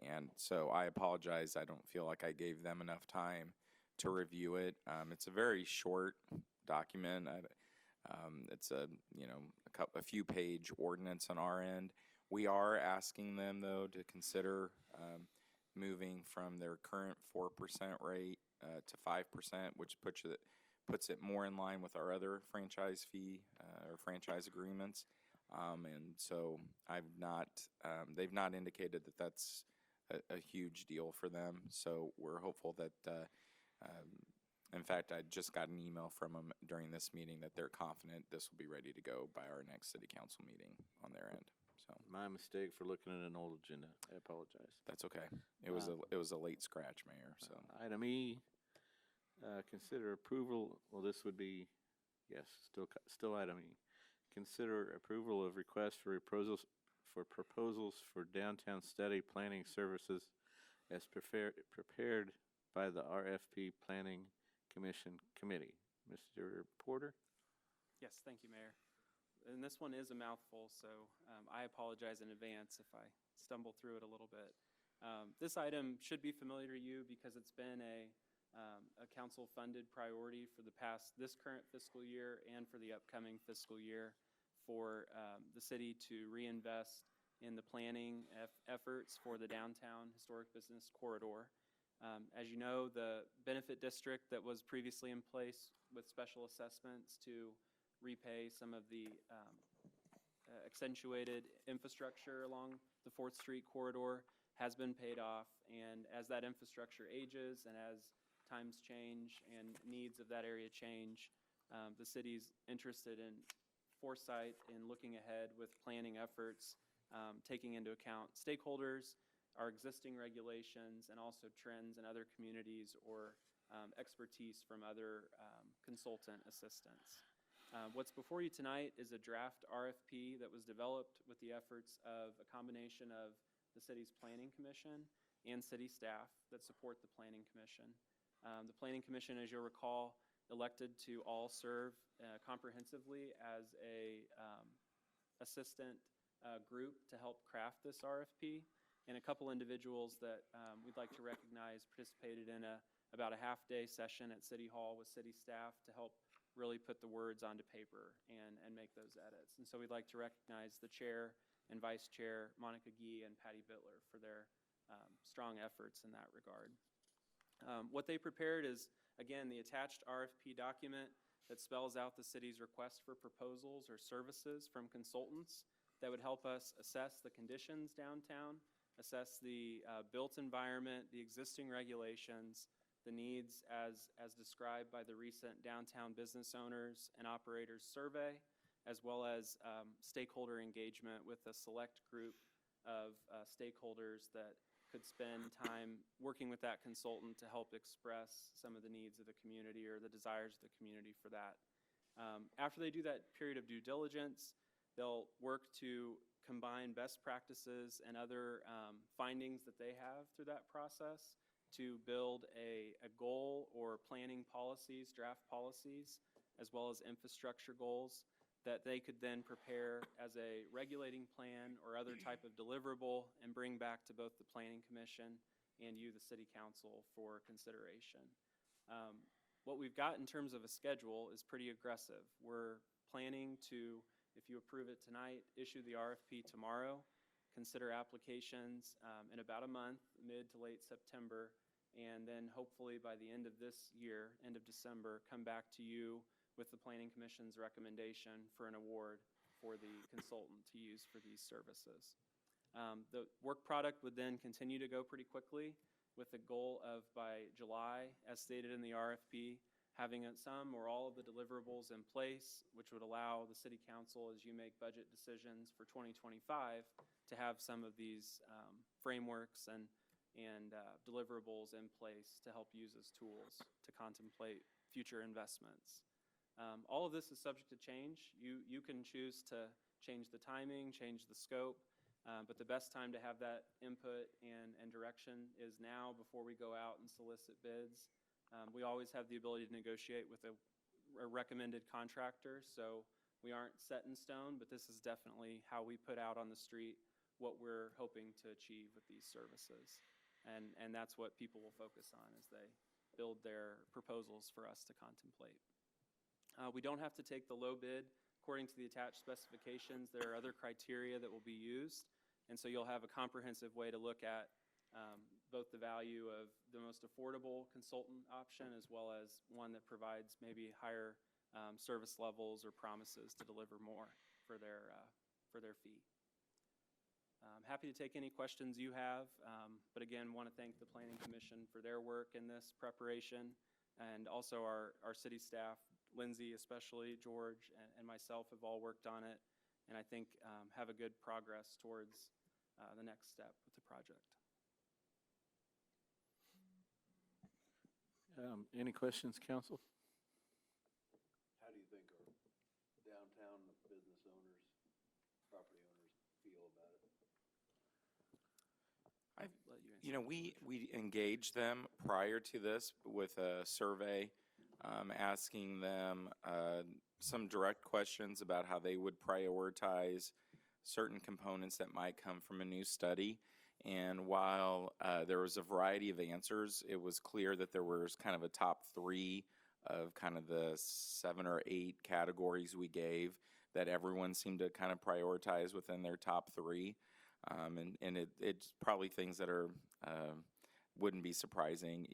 Speaker 5: And so I apologize. I don't feel like I gave them enough time to review it. It's a very short document. It's a few page ordinance on our end. We are asking them though to consider moving from their current 4% rate to 5%, which puts it more in line with our other franchise fee or franchise agreements. And so they've not indicated that that's a huge deal for them. So we're hopeful that, in fact, I just got an email from them during this meeting that they're confident this will be ready to go by our next city council meeting on their end. So
Speaker 1: My mistake for looking at an old agenda. I apologize.
Speaker 5: that's okay. It was a late scratch, Mayor. So
Speaker 1: Item E, consider approval, well, this would be, yes, still item E. Consider approval of requests for proposals for downtown study planning services as prepared by the RFP Planning Commission Committee. Mr. Porter?
Speaker 10: Yes, thank you, Mayor. And this one is a mouthful, so I apologize in advance if I stumble through it a little bit. This item should be familiar to you because it's been a council-funded priority for this current fiscal year and for the upcoming fiscal year for the city to reinvest in the planning efforts for the downtown historic business corridor. As you know, the benefit district that was previously in place with special assessments to repay some of the accentuated infrastructure along the 4th Street corridor has been paid off. And as that infrastructure ages and as times change and needs of that area change, the city's interested in foresight in looking ahead with planning efforts, taking into account stakeholders, our existing regulations, and also trends in other communities or expertise from other consultant assistants. What's before you tonight is a draft RFP that was developed with the efforts of a combination of the city's planning commission and city staff that support the planning commission. The planning commission, as you'll recall, elected to all serve comprehensively as a assistant group to help craft this RFP. And a couple individuals that we'd like to recognize participated in about a half-day session at City Hall with city staff to help really put the words onto paper and make those edits. And so we'd like to recognize the chair and vice chair, Monica Gee and Patty Bittler, for their strong efforts in that regard. What they prepared is, again, the attached RFP document that spells out the city's request for proposals or services from consultants that would help us assess the conditions downtown, assess the built environment, the existing regulations, the needs as described by the recent Downtown Business Owners and Operators Survey, as well as stakeholder engagement with a select group of stakeholders that could spend time working with that consultant to help express some of the needs of the community or the desires of the community for that. After they do that period of due diligence, they'll work to combine best practices and other findings that they have through that process to build a goal or planning policies, draft policies, as well as infrastructure goals that they could then prepare as a regulating plan or other type of deliverable and bring back to both the Planning Commission and you, the City Council, for consideration. What we've got in terms of a schedule is pretty aggressive. We're planning to, if you approve it tonight, issue the RFP tomorrow, consider applications in about a month, mid to late September, and then hopefully by the end of this year, end of December, come back to you with the Planning Commission's recommendation for an award for the consultant to use for these services. The work product would then continue to go pretty quickly with the goal of by July, as stated in the RFP, having some or all of the deliverables in place, which would allow the City Council, as you make budget decisions for 2025, to have some of these frameworks and deliverables in place to help use as tools to contemplate future investments. All of this is subject to change. You can choose to change the timing, change the scope, but the best time to have that input and direction is now before we go out and solicit bids. We always have the ability to negotiate with a recommended contractor, so we aren't set in stone, but this is definitely how we put out on the street what we're hoping to achieve with these services. And that's what people will focus on as they build their proposals for us to contemplate. We don't have to take the low bid. According to the attached specifications, there are other criteria that will be used, and so you'll have a comprehensive way to look at both the value of the most affordable consultant option as well as one that provides maybe higher service levels or promises to deliver more for their fee. I'm happy to take any questions you have, but again, want to thank the Planning Commission for their work in this preparation, and also our city staff, Lindsay especially, George, and myself have all worked on it, and I think have a good progress towards the next step with the project.
Speaker 1: Any questions, council?
Speaker 7: How do you think our downtown business owners, property owners feel about it?
Speaker 10: Let you answer.
Speaker 5: You know, we engaged them prior to this with a survey, asking them some direct questions about how they would prioritize certain components that might come from a new study. And while there was a variety of answers, it was clear that there was kind of a top 3 of kind of the 7 or 8 categories we gave that everyone seemed to kind of prioritize within their top 3. And it's probably things that are wouldn't be surprising,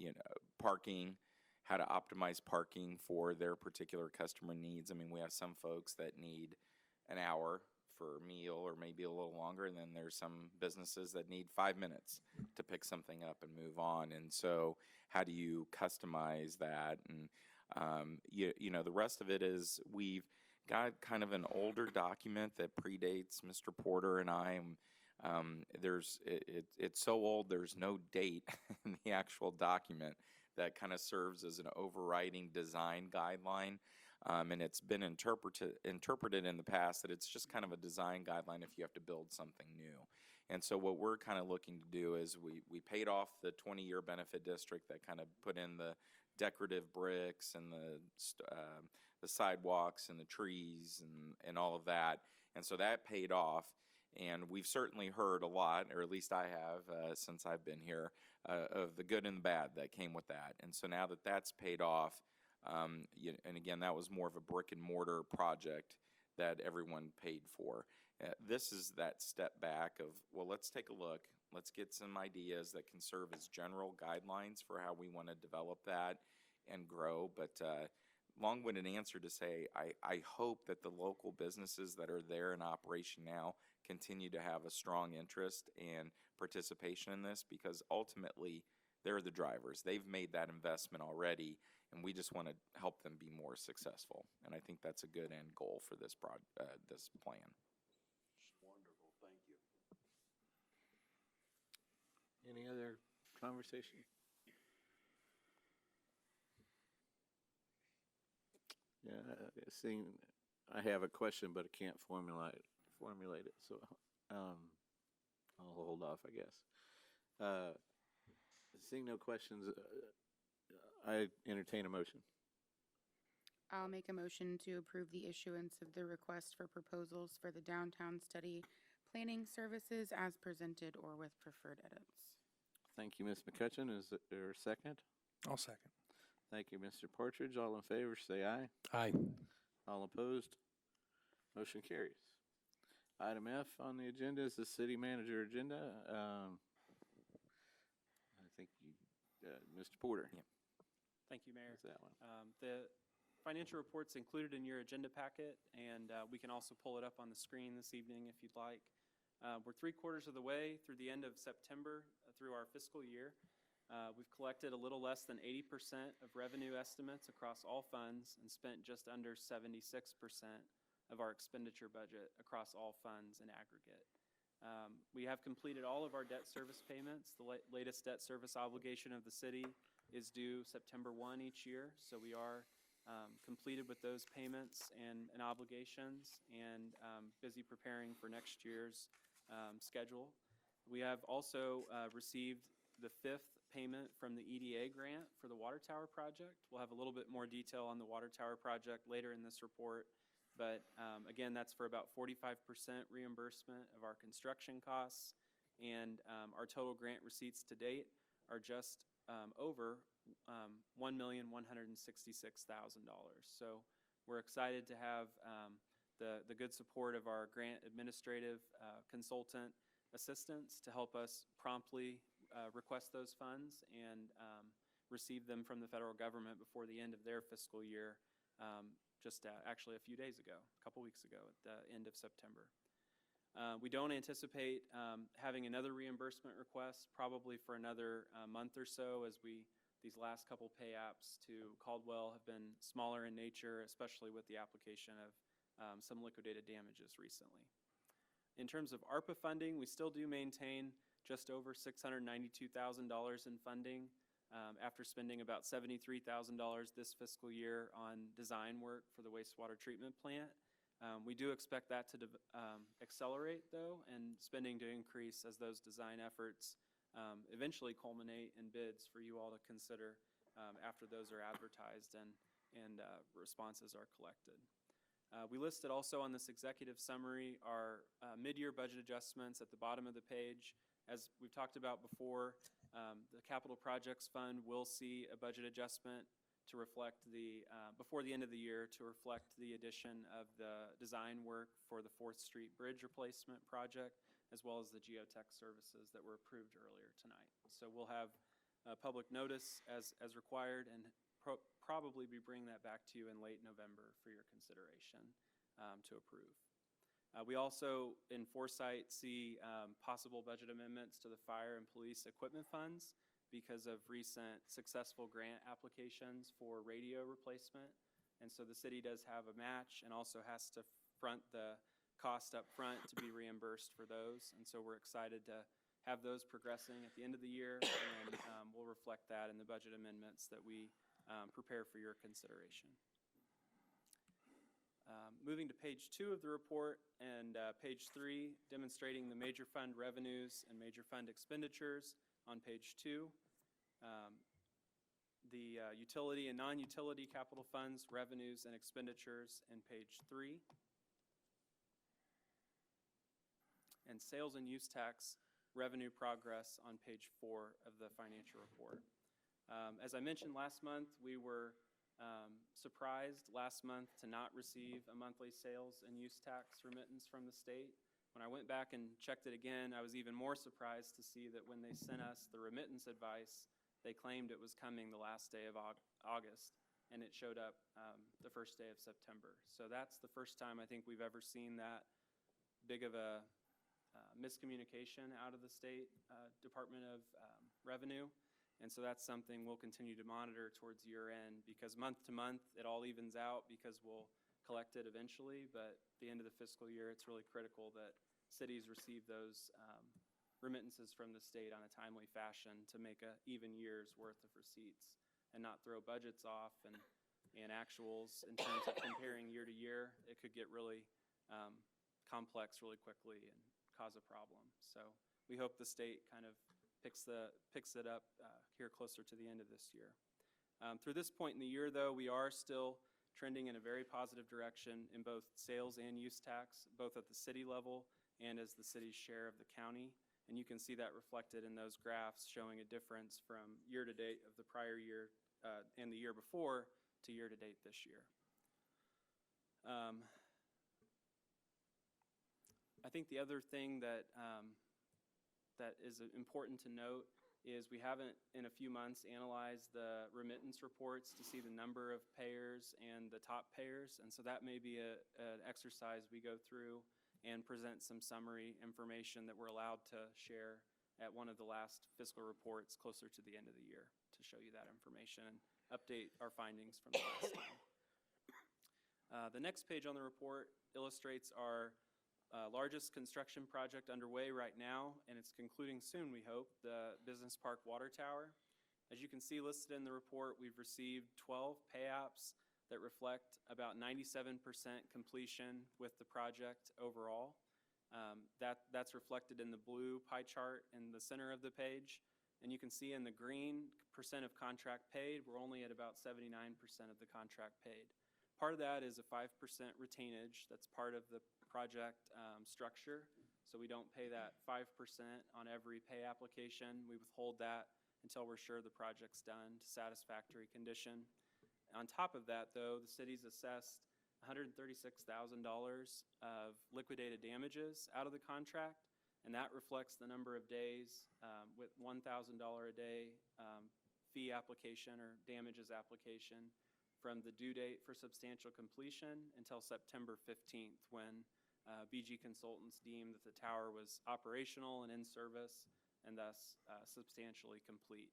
Speaker 5: parking, how to optimize parking for their particular customer needs. I mean, we have some folks that need an hour for a meal or maybe a little longer, and then there's some businesses that need 5 minutes to pick something up and move on. And so how do you customize that? And the rest of it is we've got kind of an older document that predates Mr. Porter and I. It's so old there's no date in the actual document that kind of serves as an overriding design guideline. And it's been interpreted in the past that it's just kind of a design guideline if you have to build something new. And so what we're kind of looking to do is we paid off the 20-year benefit district that kind of put in the decorative bricks and the sidewalks and the trees and all of that. And so that paid off. And we've certainly heard a lot, or at least I have since I've been here, of the good and the bad that came with that. And so now that that's paid off, and again, that was more of a brick and mortar project that everyone paid for. This is that step back of, well, let's take a look. Let's get some ideas that can serve as general guidelines for how we want to develop that and grow. But long-winded answer to say, I hope that the local businesses that are there in operation now continue to have a strong interest and participation in this, because ultimately they're the drivers. They've made that investment already, and we just want to help them be more successful. And I think that's a good end goal for this this plan.
Speaker 7: Wonderful, thank you.
Speaker 1: Any other conversation? Yeah, seeing, I have a question, but I can't formulate it, so I'll hold off, I guess. Seeing no questions, I entertain a motion.
Speaker 4: I'll make a motion to approve the issuance of the request for proposals for the downtown study planning services as presented or with preferred edits.
Speaker 1: Thank you, Ms. McCutcheon. Is there a second?
Speaker 3: I'll second.
Speaker 1: Thank you, Mr. Partridge. All in favor, say aye.
Speaker 11: Aye.
Speaker 1: All opposed? Motion carries. Item F on the agenda is the city manager agenda. I think Mr. Porter.
Speaker 5: Yep.
Speaker 10: Thank you, Mayor.
Speaker 1: Is that one?
Speaker 10: The financial report's included in your agenda packet, and we can also pull it up on the screen this evening if you'd like. We're 3/4 of the way through the end of September through our fiscal year. We've collected a little less than 80% of revenue estimates across all funds and spent just under 76% of our expenditure budget across all funds in aggregate. We have completed all of our debt service payments. The latest debt service obligation of the city is due September 1 each year, so we are completed with those payments and obligations, and busy preparing for next year's schedule. We have also received the 5th payment from the EDA grant for the water tower project. We'll have a little bit more detail on the water tower project later in this report, but again, that's for about 45% reimbursement of our construction costs, and our total grant receipts to date are just over $1,166,000. So we're excited to have the good support of our grant administrative consultant assistants to help us promptly request those funds and receive them from the federal government before the end of their fiscal year, just actually a few days ago, a couple weeks ago at the end of September. We don't anticipate having another reimbursement request probably for another month or so, as these last couple pay apps to Caldwell have been smaller in nature, especially with the application of some liquidated damages recently. In terms of ARPA funding, we still do maintain just over $692,000 in funding after spending about $73,000 this fiscal year on design work for the wastewater treatment plant. We do expect that to accelerate, though, and spending to increase as those design efforts eventually culminate in bids for you all to consider after those are advertised and responses are collected. We listed also on this executive summary our mid-year budget adjustments at the bottom of the page. As we've talked about before, the Capital Projects Fund will see a budget adjustment to reflect before the end of the year, to reflect the addition of the design work for the 4th Street Bridge Replacement Project, as well as the geotech services that were approved earlier tonight. So we'll have public notice as required, and probably be bringing that back to you in late November for your consideration to approve. We also, in foresight, see possible budget amendments to the fire and police equipment funds because of recent successful grant applications for radio replacement. And so the city does have a match and also has to front the cost up front to be reimbursed for those. And so we're excited to have those progressing at the end of the year, and we'll reflect that in the budget amendments that we prepare for your consideration. Moving to page 2 of the report and page 3, demonstrating the major fund revenues and major fund expenditures on page 2. The utility and non-utility capital funds, revenues and expenditures in page 3. And sales and use tax revenue progress on page 4 of the financial report. As I mentioned last month, we were surprised last month to not receive a monthly sales and use tax remittance from the state. When I went back and checked it again, I was even more surprised to see that when they sent us the remittance advice, they claimed it was coming the last day of August, and it showed up the first day of September. So that's the first time I think we've ever seen that big of a miscommunication out of the state Department of Revenue. And so that's something we'll continue to monitor towards year end, because month to month it all evens out because we'll collect it eventually, but at the end of the fiscal year it's really critical that cities receive those remittances from the state on a timely fashion to make a even year's worth of receipts and not throw budgets off and actuals in terms of comparing year to year. It could get really complex really quickly and cause a problem. So we hope the state kind of picks it up here closer to the end of this year. Through this point in the year, though, we are still trending in a very positive direction in both sales and use tax, both at the city level and as the city's share of the county. And you can see that reflected in those graphs showing a difference from year to date of the prior year and the year before to year to date this year. I think the other thing that is important to note is we haven't in a few months analyzed the remittance reports to see the number of payers and the top payers, and so that may be an exercise we go through and present some summary information that we're allowed to share at one of the last fiscal reports closer to the end of the year to show you that information and update our findings from the last time. The next page on the report illustrates our largest construction project underway right now, and it's concluding soon, we hope, the Business Park Water Tower. As you can see listed in the report, we've received 12 pay apps that reflect about 97% completion with the project overall. That's reflected in the blue pie chart in the center of the page, and you can see in the green percent of contract paid, we're only at about 79% of the contract paid. Part of that is a 5% retainage that's part of the project structure, so we don't pay that 5% on every pay application. We withhold that until we're sure the project's done to satisfactory condition. On top of that, though, the city's assessed $136,000 of liquidated damages out of the contract, and that reflects the number of days with $1,000 a day fee application or damages application from the due date for substantial completion until September 15th, when BG Consultants deemed that the tower was operational and in service and thus substantially complete.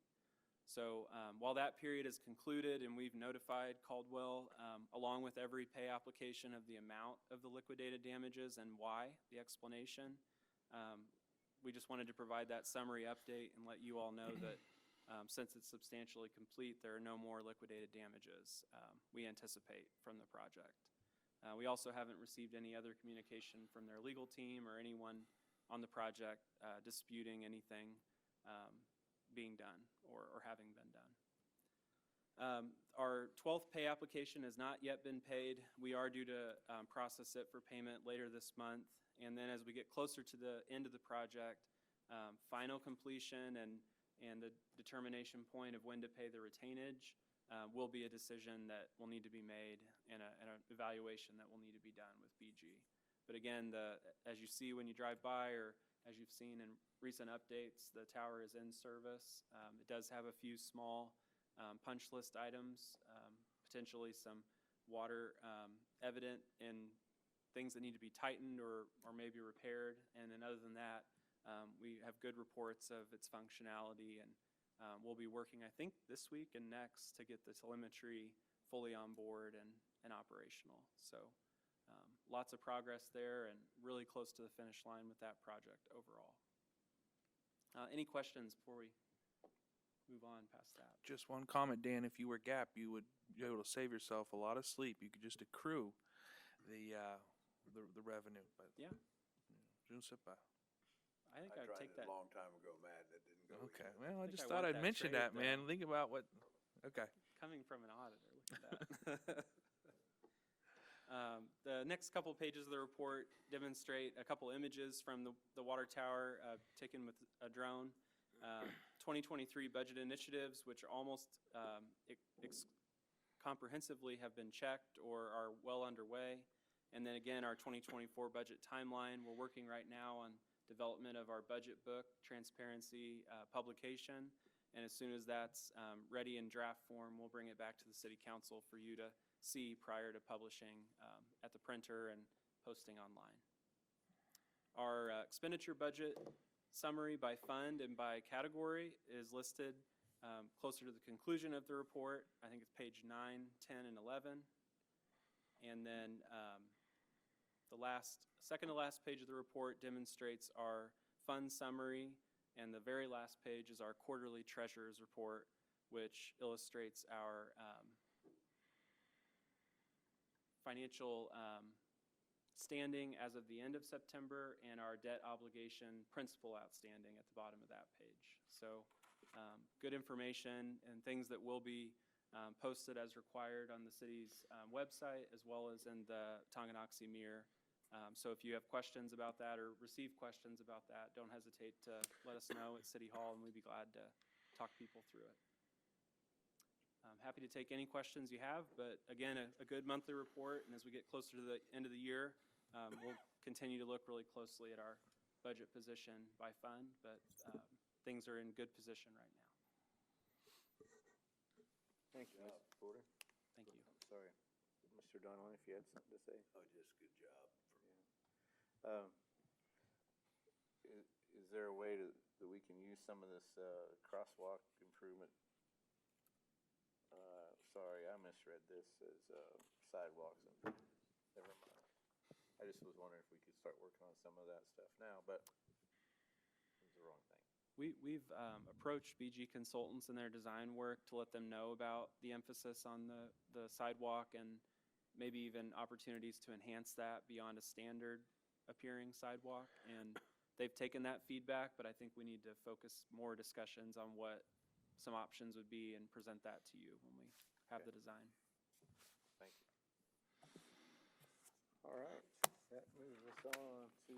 Speaker 10: So while that period is concluded and we've notified Caldwell, along with every pay application, of the amount of the liquidated damages and why, the explanation, we just wanted to provide that summary update and let you all know that since it's substantially complete, there are no more liquidated damages we anticipate from the project. We also haven't received any other communication from their legal team or anyone on the project disputing anything being done or having been done. Our 12th pay application has not yet been paid. We are due to process it for payment later this month. And then as we get closer to the end of the project, final completion and the determination point of when to pay the retainage will be a decision that will need to be made and an evaluation that will need to be done with BG. But again, as you see when you drive by or As you've seen in recent updates, the tower is in service. It does have a few small punch list items, potentially some water evident in things that need to be tightened or maybe repaired. And then other than that, we have good reports of its functionality, and we'll be working, I think, this week and next to get the telemetry fully on board and operational. So lots of progress there and really close to the finish line with that project overall. Any questions before we move on past that?
Speaker 3: Just one comment, Dan. If you were GAP, you would be able to save yourself a lot of sleep. You could just accrue the revenue. But
Speaker 10: Yeah.
Speaker 3: Je ne sais pas.
Speaker 10: I think
Speaker 7: I
Speaker 10: I'd
Speaker 7: tried
Speaker 10: take
Speaker 7: it
Speaker 10: that.
Speaker 7: a long time ago, Matt, and it didn't go.
Speaker 3: Okay.
Speaker 7: either.
Speaker 3: Well, I
Speaker 10: think
Speaker 3: just
Speaker 10: I
Speaker 3: thought
Speaker 10: want
Speaker 3: I'd
Speaker 10: that
Speaker 3: mention
Speaker 10: trade,
Speaker 3: that, man.
Speaker 10: though.
Speaker 3: Think about what. Okay.
Speaker 10: Coming from an auditor, look at that. The next couple pages of the report demonstrate a couple images from the water tower taken with a drone. 2023 budget initiatives, which almost comprehensively have been checked or are well underway. And then again, our 2024 budget timeline. We're working right now on development of our budget book, transparency publication. And as soon as that's ready in draft form, we'll bring it back to the City Council for you to see prior to publishing at the printer and posting online. Our expenditure budget summary by fund and by category is listed closer to the conclusion of the report. I think it's page 9, 10, and 11. And then the second to last page of the report demonstrates our fund summary, and the very last page is our quarterly treasurer's report, which illustrates our financial standing as of the end of September and our debt obligation principal outstanding at the bottom of that page. So good information and things that will be posted as required on the city's website as well as in the Tonganoxie Mirror. So if you have questions about that or receive questions about that, don't hesitate to let us know at City Hall, and we'd be glad to talk people through it. I'm happy to take any questions you have, but again, a good monthly report, and as we get closer to the end of the year, we'll continue to look really closely at our budget position by fund, but things are in good position right now.
Speaker 1: Thank you, Mr. Porter.
Speaker 10: Thank you.
Speaker 1: I'm sorry. Mr. Donnelly, if you had something to say.
Speaker 7: Oh, just good job.
Speaker 1: Is there a way that we can use some of this crosswalk improvement? Sorry, I misread this as sidewalks. Never mind. I just was wondering if we could start working on some of that stuff now, but it was the wrong thing.
Speaker 10: We've approached BG Consultants in their design work to let them know about the emphasis on the sidewalk and maybe even opportunities to enhance that beyond a standard appearing sidewalk. And they've taken that feedback, but I think we need to focus more discussions on what some options would be and present that to you when we have the design.
Speaker 1: Thank you. All right, that moves us on to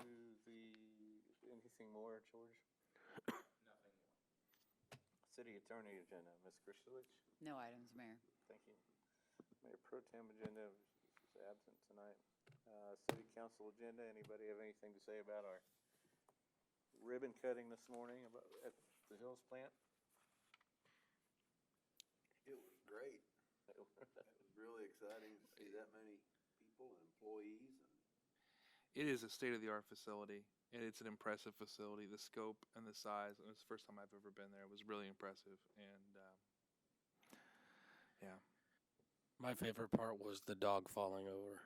Speaker 1: anything more, George? Nothing more. City Attorney agenda, Ms. Kristovich?
Speaker 8: No items, Mayor.
Speaker 1: Thank you. Mayor Pro Tem agenda is absent tonight. City Council agenda, anybody have anything to say about our ribbon cutting this morning at the Hills plant?
Speaker 7: It was great. It was really exciting to see that many people and employees.
Speaker 3: It is a state-of-the-art facility, and it's an impressive facility. The scope and the size, and it's the first time I've ever been there. It was really impressive, and yeah.
Speaker 11: My favorite part was the dog falling over.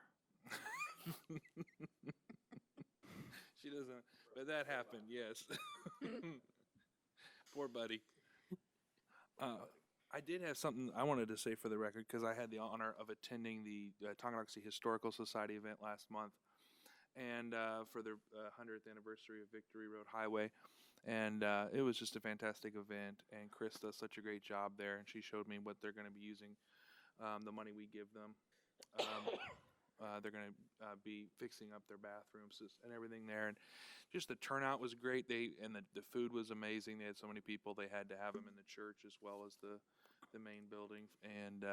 Speaker 3: She doesn't, but that happened, yes. Poor buddy. I did have something I wanted to say for the record, because I had the honor of attending the Tonganoxie Historical Society event last month, and for their 100th anniversary of Victory Road Highway. And it was just a fantastic event, and Chris does such a great job there, and she showed me what they're going to be using the money we give them. They're going to be fixing up their bathrooms and everything there, and just the turnout was great. The food was amazing. They had so many people. They had to have them in the church as well as the main building, and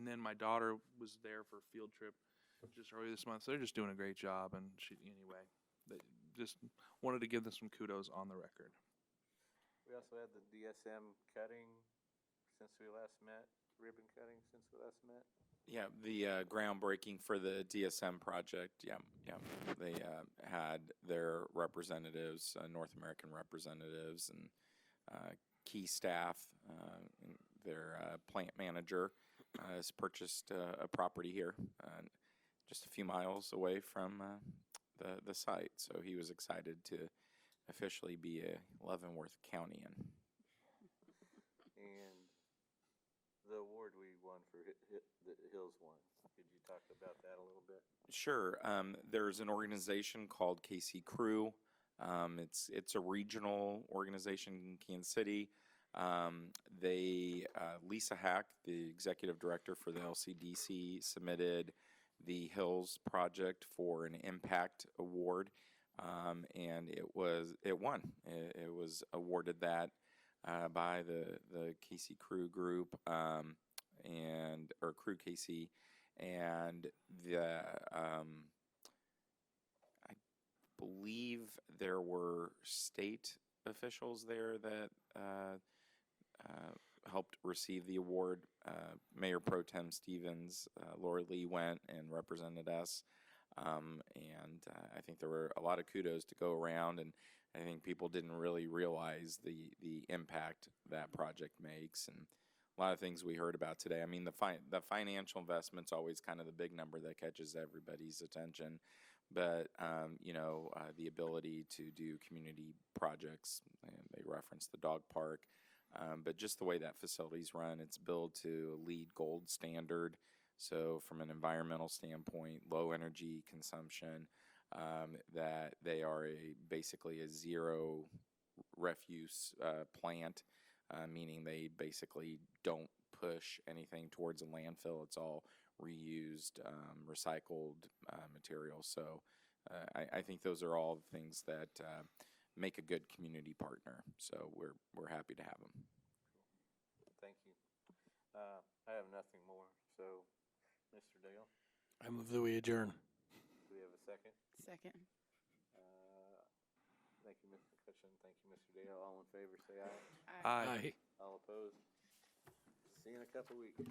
Speaker 3: then my daughter was there for a field trip just earlier this month. So they're just doing a great job, and just wanted to give them some kudos on the record.
Speaker 1: We also had the DSM cutting since we last met, ribbon cutting since we last met.
Speaker 5: Yeah, the groundbreaking for the DSM project. Yeah. They had their representatives, North American representatives, and key staff. Their plant manager has purchased a property here, just a few miles away from the site. So he was excited to officially be a Leavenworth County-an.
Speaker 1: And the award we won for the Hills one, could you talk about that a little bit?
Speaker 5: Sure. There's an organization called KC Crew. It's a regional organization in Kansas City. Lisa Hack, the executive director for the LCDC, submitted the Hills project for an impact award, and it won. It was awarded that by the KC Crew group or Crew KC, and I believe there were state officials there that helped receive the award. Mayor Pro Tem Stevens, Laura Lee went and represented us. And I think there were a lot of kudos to go around, and I think people didn't really realize the impact that project makes, and a lot of things we heard about today. I mean, the financial investment's always kind of the big number that catches everybody's attention, but the ability to do community projects, and they referenced the dog park, but just the way that facility's run, it's built to LEED Gold standard. So from an environmental standpoint, low energy consumption, that they are basically a zero refuse plant, meaning they basically don't push anything towards a landfill. It's all reused, recycled material. So I think those are all things that make a good community partner. So we're happy to have them.
Speaker 1: Thank you. I have nothing more, so Mr. Dale,
Speaker 11: I move that we adjourn.
Speaker 1: do we have a second?
Speaker 4: Second.
Speaker 1: Thank you, Mr. Cushion. Thank you, Mr. Dale. All in favor, say aye.
Speaker 4: Aye.
Speaker 11: Aye.
Speaker 1: All opposed? See you in a couple weeks.